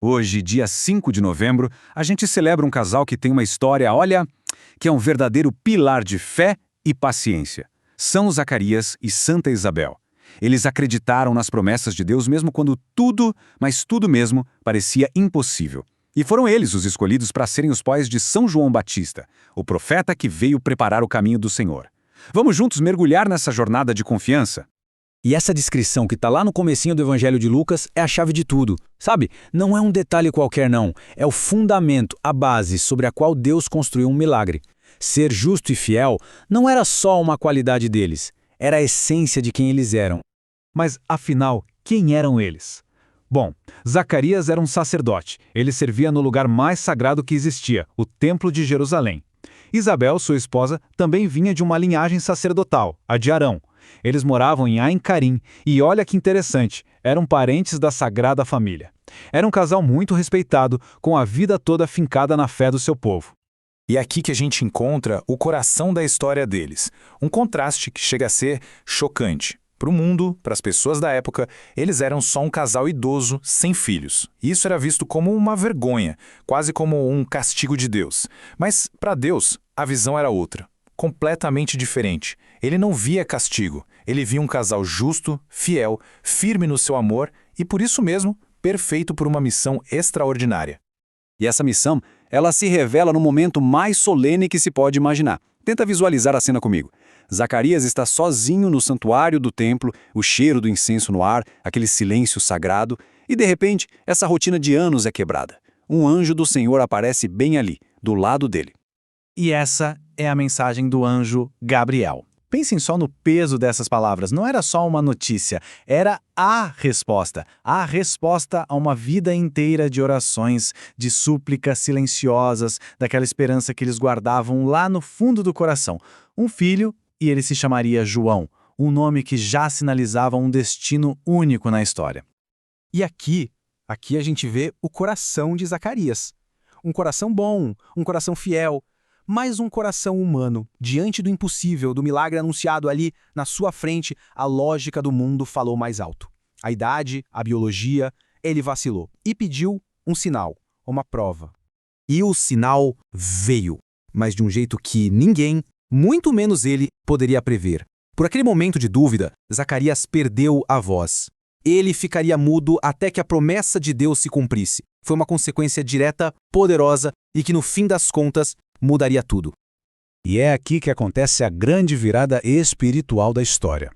Hoje, dia 5 de novembro, a gente celebra um casal que tem uma história, olha, que é um verdadeiro pilar de fé e paciência. São Zacarias e Santa Isabel. Eles acreditaram nas promessas de Deus mesmo quando tudo, mas tudo mesmo, parecia impossível. E foram eles os escolhidos para serem os pais de São João Batista, o profeta que veio preparar o caminho do Senhor. Vamos juntos mergulhar nessa jornada de confiança? E essa descrição que está lá no comecinho do Evangelho de Lucas é a chave de tudo, sabe? Não é um detalhe qualquer não, é o fundamento, a base sobre a qual Deus construiu um milagre. Ser justo e fiel não era só uma qualidade deles, era a essência de quem eles eram. Mas, afinal, quem eram eles? Bom, Zacarias era um sacerdote. Ele servia no lugar mais sagrado que existia, o Templo de Jerusalém. Isabel, sua esposa, também vinha de uma linhagem sacerdotal, a de Arão. Eles moravam em Ain Carim, e olha que interessante, eram parentes da Sagrada Família. Era um casal muito respeitado, com a vida toda fincada na fé do seu povo. E é aqui que a gente encontra o coração da história deles. Um contraste que chega a ser chocante. Para o mundo, para as pessoas da época, eles eram só um casal idoso, sem filhos. Isso era visto como uma vergonha, quase como um castigo de Deus. Mas, para Deus, a visão era outra, completamente diferente. Ele não via castigo, ele via um casal justo, fiel, firme no seu amor e, por isso mesmo, perfeito por uma missão extraordinária. E essa missão, ela se revela no momento mais solene que se pode imaginar. Tenta visualizar a cena comigo. Zacarias está sozinho no santuário do templo, o cheiro do incenso no ar, aquele silêncio sagrado, e de repente, essa rotina de anos é quebrada. Um anjo do Senhor aparece bem ali, do lado dele. E essa é a mensagem do anjo Gabriel. Pensem só no peso dessas palavras. Não era só uma notícia, era a resposta a uma vida inteira de orações, de súplicas silenciosas, daquela esperança que eles guardavam lá no fundo do coração. Um filho, e ele se chamaria João, um nome que já sinalizava um destino único na história. E aqui a gente vê o coração de Zacarias. Um coração bom, um coração fiel, mas um coração humano. Diante do impossível, do milagre anunciado ali na sua frente, a lógica do mundo falou mais alto. A idade, a biologia, ele vacilou e pediu um sinal, uma prova. E o sinal veio, mas de um jeito que ninguém, muito menos ele, poderia prever. Por aquele momento de dúvida, Zacarias perdeu a voz. Ele ficaria mudo até que a promessa de Deus se cumprisse. Foi uma consequência direta, poderosa e que, no fim das contas, mudaria tudo. E é aqui que acontece a grande virada espiritual da história.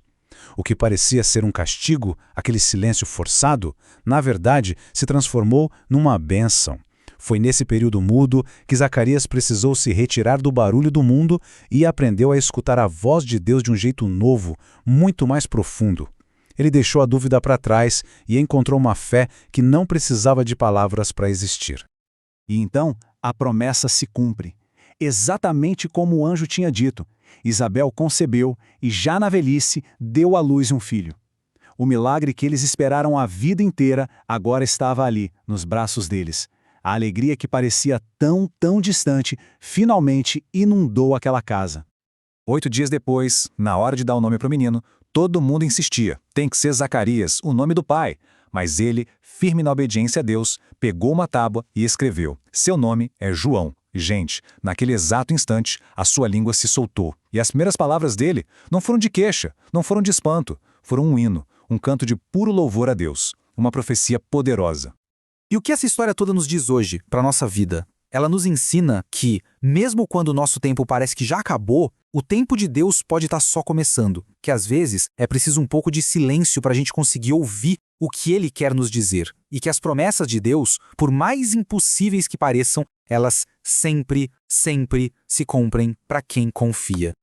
O que parecia ser um castigo, aquele silêncio forçado, na verdade se transformou numa bênção. Foi nesse período mudo que Zacarias precisou se retirar do barulho do mundo e aprendeu a escutar a voz de Deus de um jeito novo, muito mais profundo. Ele deixou a dúvida para trás e encontrou uma fé que não precisava de palavras para existir. E então, a promessa se cumpre. Exatamente como o anjo tinha dito, Isabel concebeu e já na velhice deu à luz um filho. O milagre que eles esperaram a vida inteira agora estava ali, nos braços deles. A alegria que parecia tão distante, finalmente inundou aquela casa. 8 dias depois, na hora de dar o nome para o menino, todo mundo insistia. Tem que ser Zacarias, o nome do pai. Mas ele, firme na obediência a Deus, pegou uma tábua e escreveu: seu nome é João. Gente, naquele exato instante, a sua língua se soltou. E as primeiras palavras dele não foram de queixa, não foram de espanto. Foram um hino, um canto de puro louvor a Deus. Uma profecia poderosa. E o que essa história toda nos diz hoje, para a nossa vida? Ela nos ensina que, mesmo quando o nosso tempo parece que já acabou, o tempo de Deus pode estar só começando. Que às vezes é preciso um pouco de silêncio para a gente conseguir ouvir o que Ele quer nos dizer. E que as promessas de Deus, por mais impossíveis que pareçam, elas sempre se cumprem para quem confia.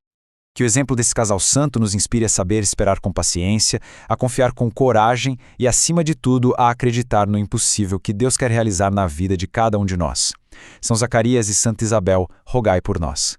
Que o exemplo desse casal santo nos inspire a saber esperar com paciência, a confiar com coragem e, acima de tudo, a acreditar no impossível que Deus quer realizar na vida de cada um de nós. São Zacarias e Santa Isabel, rogai por nós.